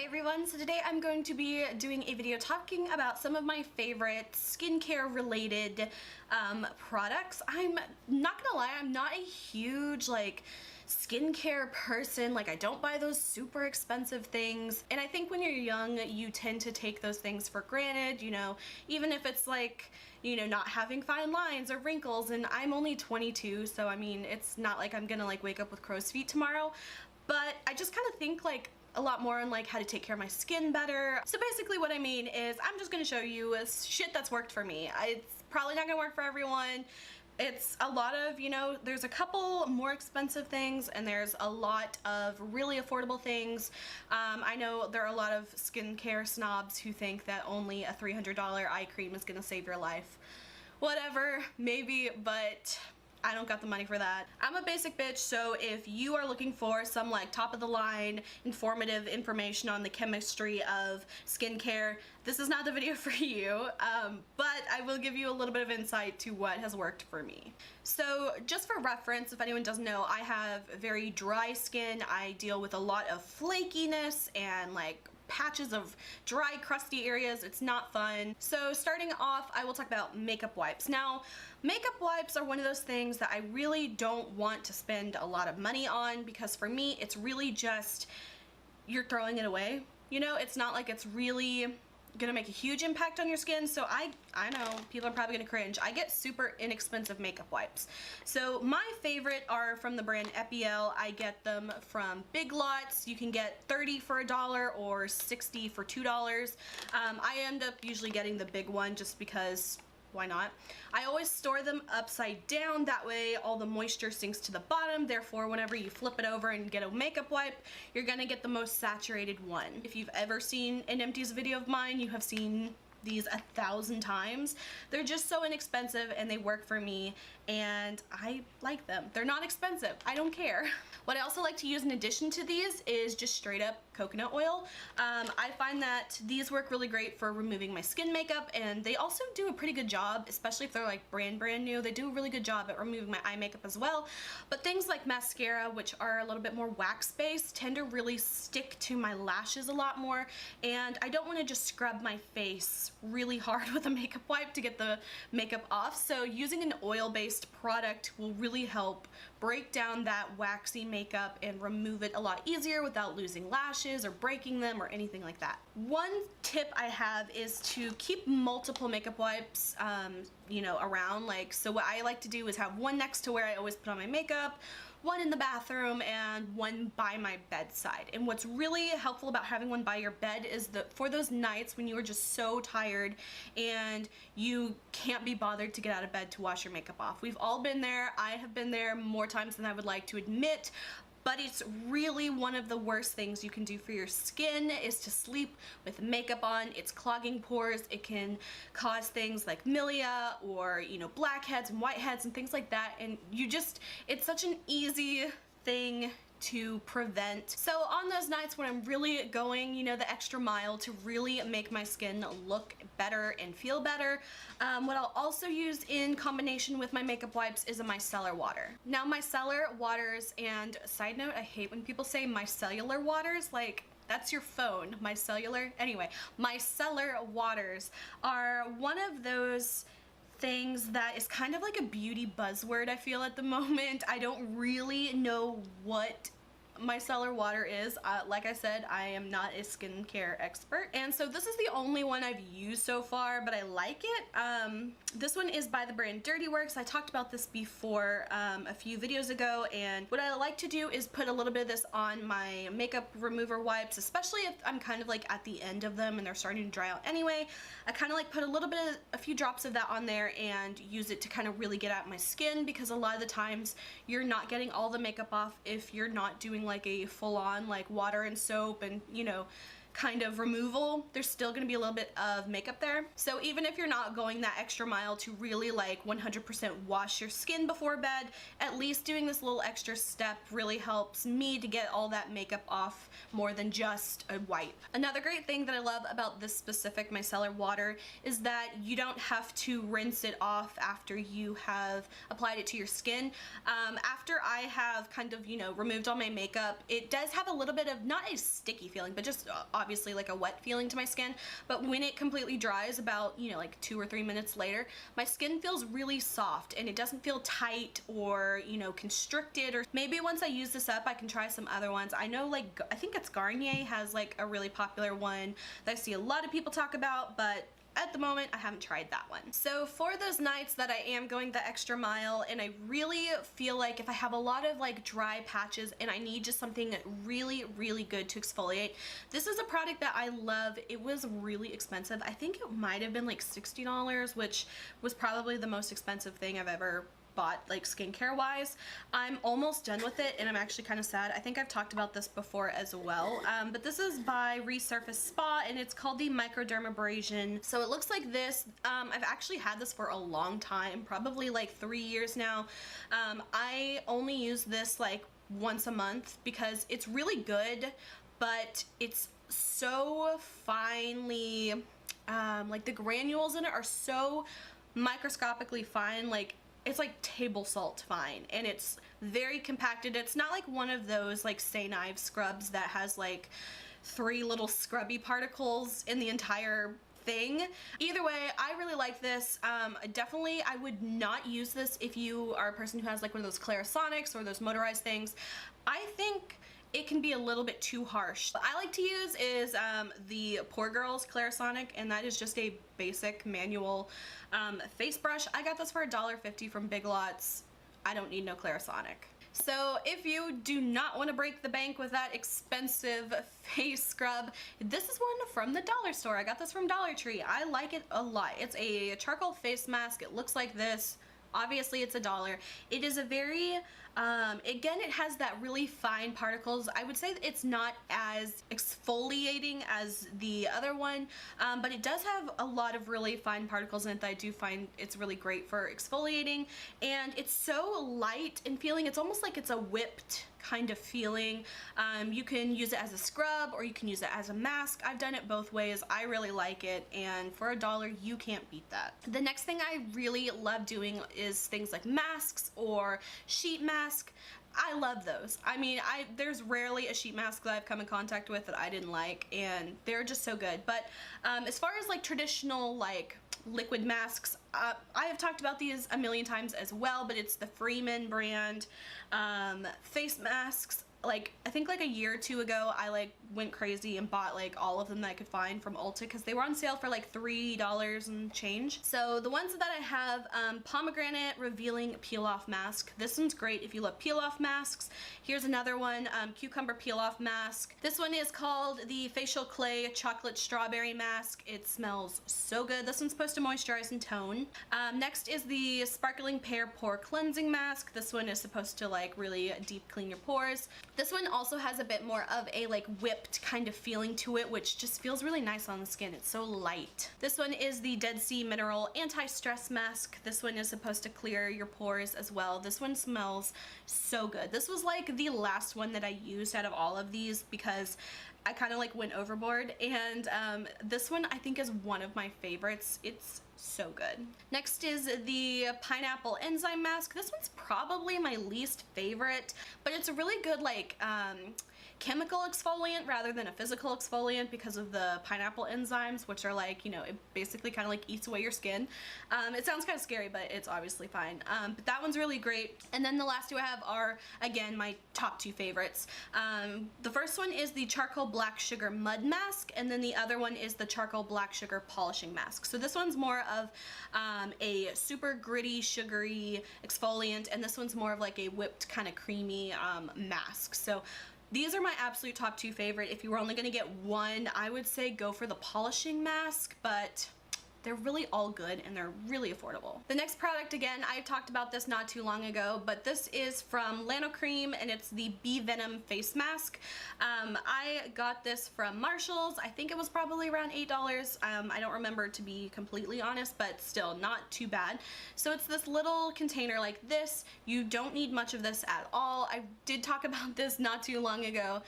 everyone, so today I'm going to be doing a video talking about some of my favorite skincare related products. I'm not gonna lie, I'm not a huge skincare person. Like, I don't buy those super expensive things, and I think when you're young you tend to take those things for granted, you know, even if it's like, you know, not having fine lines or wrinkles. And I'm only 22, so I mean, it's not like I'm gonna like wake up with crow's feet tomorrow, but I just kind of think like a lot more on like how to take care of my skin better. So basically what I mean is I'm just gonna show you shit that's worked for me. It's probably not gonna work for everyone. It's a lot of, you know, there's a couple more expensive things and there's a lot of really affordable things. I know there are a lot of skincare snobs who think that only a $300 eye cream is gonna save your life. Whatever, maybe, but I don't got the money for that. I'm a basic bitch, so if you are looking for some like top of the line informative information on the chemistry of skincare, this is not the video for you, but I will give you a little bit of insight to what has worked for me. So just for reference, if anyone doesn't know, I have very dry skin. I deal with a lot of flakiness and like patches of dry, crusty areas. It's not fun. So starting off, I will talk about makeup wipes. Now, makeup wipes are one of those things that I really don't want to spend a lot of money on, because for me, it's really just, you're throwing it away. You know, it's not like it's really gonna make a huge impact on your skin. So I know people are probably gonna cringe. I get super inexpensive makeup wipes. So my favorite are from the brand Epielle. I get them from Big Lots. You can get 30 for $1 or 60 for $2. I end up usually getting the big one just because why not? I always store them upside down, that way all the moisture sinks to the bottom, therefore whenever you flip it over and get a makeup wipe, you're gonna get the most saturated one. If you've ever seen an empties video of mine, you have seen these 1,000 times. They're just so inexpensive and they work for me and I like them. They're not expensive, I don't care. What I also like to use in addition to these is just straight up coconut oil. I find that these work really great for removing my skin makeup, and they also do a pretty good job, especially if they're like brand new. They do a really good job at removing my eye makeup as well. But things like mascara, which are a little bit more wax based, tend to really stick to my lashes a lot more, and I don't want to just scrub my face really hard with a makeup wipe to get the makeup off. So using an oil based product will really help break down that waxy makeup and remove it a lot easier without losing lashes or breaking them or anything like that. One tip I have is to keep multiple makeup wipes you know, around. Like, so what I like to do is have one next to where I always put on my makeup, one in the bathroom, and one by my bedside. And what's really helpful about having one by your bed is that for those nights when you are just so tired and you can't be bothered to get out of bed to wash your makeup off. We've all been there. I have been there more times than I would like to admit. But it's really one of the worst things you can do for your skin is to sleep with makeup on. It's clogging pores. It can cause things like milia or, you know, blackheads and whiteheads and things like that. And you just, it's such an easy thing to prevent. So on those nights when I'm really going, you know, the extra mile to really make my skin look better and feel better, what I'll also use in combination with my makeup wipes is a micellar water. Now, micellar waters, and side note, I hate when people say micellar waters, like that's your phone, micellar. Anyway, micellar waters are one of those things that is kind of like a beauty buzzword, I feel, at the moment. I don't really know what micellar water is. Like I said, I am not a skincare expert, and so this is the only one I've used so far, but I like it. This one is by the brand Dirty Works. I talked about this before a few videos ago, and what I like to do is put a little bit of this on my makeup remover wipes, especially if I'm kind of like at the end of them and they're starting to dry out anyway. I kind of like put a little bit of, a few drops of that on there and use it to kind of really get at my skin, because a lot of the times you're not getting all the makeup off if you're not doing like a full-on like water and soap and, you know, kind of removal. There's still gonna be a little bit of makeup there. So even if you're not going that extra mile to really like 100% wash your skin before bed, at least doing this little extra step really helps me to get all that makeup off more than just a wipe. Another great thing that I love about this specific micellar water is that you don't have to rinse it off after you have applied it to your skin. After I have kind of, you know, removed all my makeup, it does have a little bit of, not a sticky feeling, but just obviously like a wet feeling to my skin, but when it completely dries about, you know, like 2 or 3 minutes later, my skin feels really soft and it doesn't feel tight or, you know, constricted. Or maybe once I use this up, I can try some other ones. I know, like, I think it's Garnier has like a really popular one that I see a lot of people talk about, but at the moment I haven't tried that one. So for those nights that I am going the extra mile and I really feel like if I have a lot of like dry patches and I need just something really good to exfoliate, this is a product that I love. It was really expensive. I think it might have been like $60, which was probably the most expensive thing I've ever bought, like skincare wise. I'm almost done with it and I'm actually kind of sad. I think I've talked about this before as well, but this is by Resurface Spa and it's called the Microderm Abrasion. So it looks like this. I've actually had this for a long time, probably like 3 years now. I only use this like once a month because it's really good, but it's so finely, like the granules in it are so microscopically fine, like it's like table salt fine, and it's very compacted. It's not like one of those like Stay Knife scrubs that has like 3 little scrubby particles in the entire thing. Either way, I really like this. Definitely I would not use this if you are a person who has like one of those Clarisonics or those motorized things. I think it can be a little bit too harsh. What I like to use is the Pore Girls Clarisonic, and that is just a basic manual face brush. I got this for $1.50 from Big Lots. I don't need no Clarisonic. So if you do not want to break the bank with that expensive face scrub, this is one from the dollar store. I got this from Dollar Tree. I like it a lot. It's a charcoal face mask. It looks like this. Obviously it's $1. It is a very, again, it has that really fine particles. I would say that it's not as exfoliating as the other one, but it does have a lot of really fine particles in it that I do find it's really great for exfoliating. And it's so light in feeling. It's almost like it's a whipped kind of feeling. You can use it as a scrub or you can use it as a mask. I've done it both ways. I really like it, and for $1 you can't beat that. The next thing I really love doing is things like masks or sheet mask. I love those. I mean, there's rarely a sheet mask that I've come in contact with that I didn't like, and they're just so good. But as far as like traditional like liquid masks, I have talked about these a million times as well, but it's the Freeman brand face masks. Like, I think like a year or 2 ago, I like went crazy and bought like all of them that I could find from Ulta because they were on sale for like $3 and change. So the ones that I have, Pomegranate Revealing Peel Off Mask. This one's great if you love peel off masks. Here's another one, Cucumber Peel Off Mask. This one is called the Facial Clay Chocolate Strawberry Mask. It smells so good. This one's supposed to moisturize and tone. Next is the Sparkling Pear Pore Cleansing Mask. This one is supposed to like really deep clean your pores. This one also has a bit more of a like whipped kind of feeling to it, which just feels really nice on the skin. It's so light. This one is the Dead Sea Mineral Anti-Stress Mask. This one is supposed to clear your pores as well. This one smells so good. This was like the last one that I used out of all of these because I kind of like went overboard, and this one I think is one of my favorites. It's so good. Next is the Pineapple Enzyme Mask. This one's probably my least favorite, but it's a really good like chemical exfoliant rather than a physical exfoliant because of the pineapple enzymes, which are like, you know, it basically kind of like eats away your skin. It sounds kind of scary, but it's obviously fine. But that one's really great. And then the last two I have are, again, my top 2 favorites. The first one is the Charcoal Black Sugar Mud Mask, and then the other one is the Charcoal Black Sugar Polishing Mask. So this one's more of a super gritty, sugary exfoliant, and this one's more of like a whipped kind of creamy mask. So these are my absolute top 2 favorite. If you were only going to get one, I would say go for the polishing mask, but they're really all good and they're really affordable. The next product, again, I talked about this not too long ago, but this is from Lanocreme and it's the Venom face mask. I got this from Marshall's. I think it was probably around $8. I don't remember, to be completely honest, but still not too bad. So it's this little container like this. You don't need much of this at all. I did talk about this not too long ago,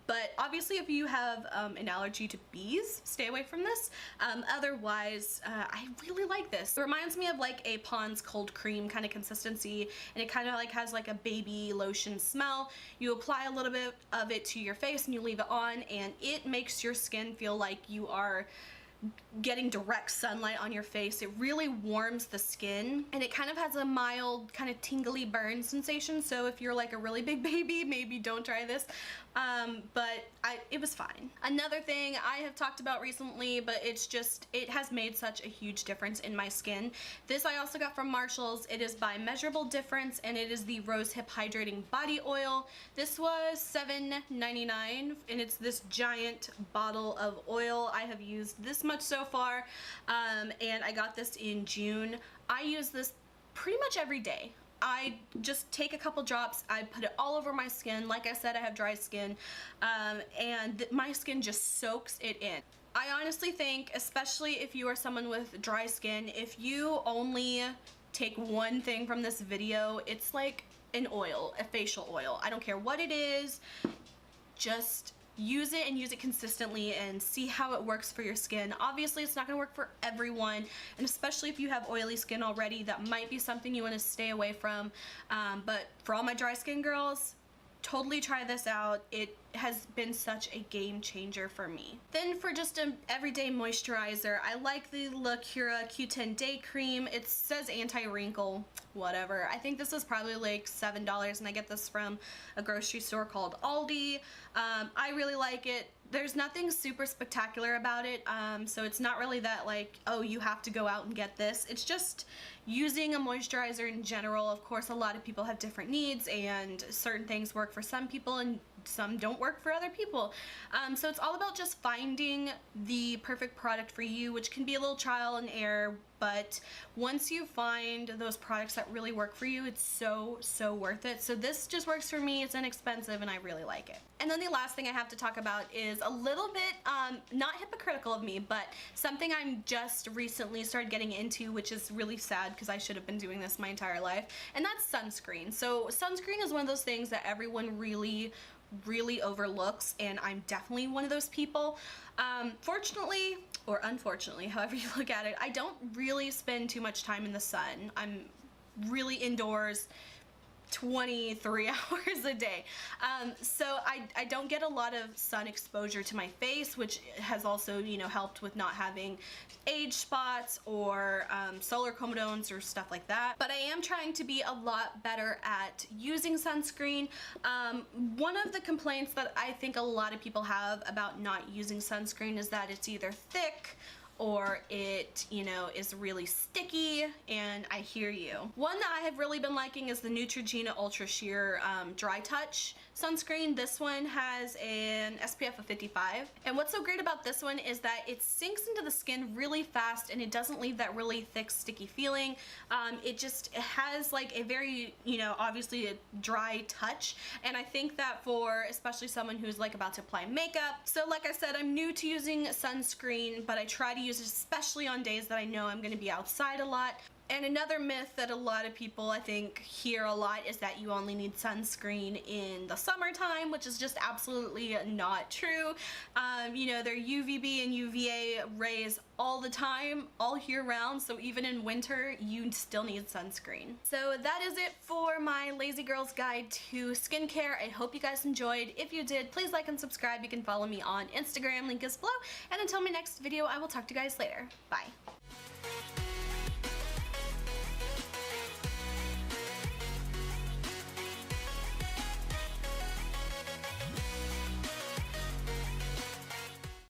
but obviously if you have an allergy to bees, stay away from this. Otherwise, guys, I really like this. It reminds me of like a Pond's cold cream kind of consistency, and it kind of like has like a baby lotion smell. You apply a little bit of it to your face and you leave it on, and it makes your skin feel like you are getting direct sunlight on your face. It really warms the skin, and it kind of has a mild kind of tingly burn sensation, so if you're like a really big baby, maybe don't try this. But it was fine. Another thing I have talked about recently, but it has made such a huge difference in my skin. This I also got from Marshall's. It is by Measurable Difference, and it is the Rosehip Hydrating Body Oil. This was $7.99, and it's this giant bottle of oil. I have used this much so far, and I got this in June. I use this pretty much every day. I just take a couple drops, I put it all over my skin. Like I said, I have dry skin, and my skin just soaks it in. I honestly think, especially if you are someone with dry skin, if you only take one thing from this video, it's like an oil, a facial oil. I don't care what it is, just use it and use it consistently and see how it works for your skin. Obviously, it's not going to work for everyone, and especially if you have oily skin already, that might be something you want to stay away from. But for all my dry skin girls, totally try this out. It has been such a game changer for me. Then for just an everyday moisturizer, I like the Lacura Q10 Day Cream. It says anti-wrinkle, whatever. I think this is probably like $7, and I get this from a grocery store called Aldi. I really like it. There's nothing super spectacular about it, so it's not really that like, oh, you have to go out and get this. It's just using a moisturizer in general. Of course, a lot of people have different needs, and certain things work for some people and some don't work for other people. So it's all about just finding the perfect product for you, which can be a little trial and error, but once you find those products that really work for you, it's so worth it. So this just works for me. It's inexpensive, and I really like it. And then the last thing I have to talk about is a little bit, not hypocritical of me, but something I'm just recently started getting into, which is really sad because I should have been doing this my entire life, and that's sunscreen. So sunscreen is one of those things that everyone really overlooks, and I'm definitely one of those people. Fortunately, or unfortunately, however you look at it, I don't really spend too much time in the sun. I'm really indoors 23 hours a day. So I don't get a lot of sun exposure to my face, which has also, you know, helped with not having age spots or solar comedones or stuff like that. But I am trying to be a lot better at using sunscreen. One of the complaints that I think a lot of people have about not using sunscreen is that it's either thick or it, you know, is really sticky, and I hear you. One that I have really been liking is the Neutrogena Ultra Sheer Dry Touch sunscreen. This one has an SPF of 55, and what's so great about this one is that it sinks into the skin really fast, and it doesn't leave that really thick, sticky feeling. It has like a very, you know, obviously a dry touch, and I think that for especially someone who's like about to apply makeup. So like I said, I'm new to using sunscreen, but I try to use it especially on days that I know I'm going to be outside a lot. And another myth that a lot of people, I think, hear a lot is that you only need sunscreen in the summertime, which is just absolutely not true. You know, there are UVB and UVA rays all the time, all year round, so even in winter, you still need sunscreen. So that is it for my Lazy Girl's Guide to Skincare. I hope you guys enjoyed. If you did, please like and subscribe. You can follow me on Instagram, link is below. And until my next video, I will talk to you guys later. Bye.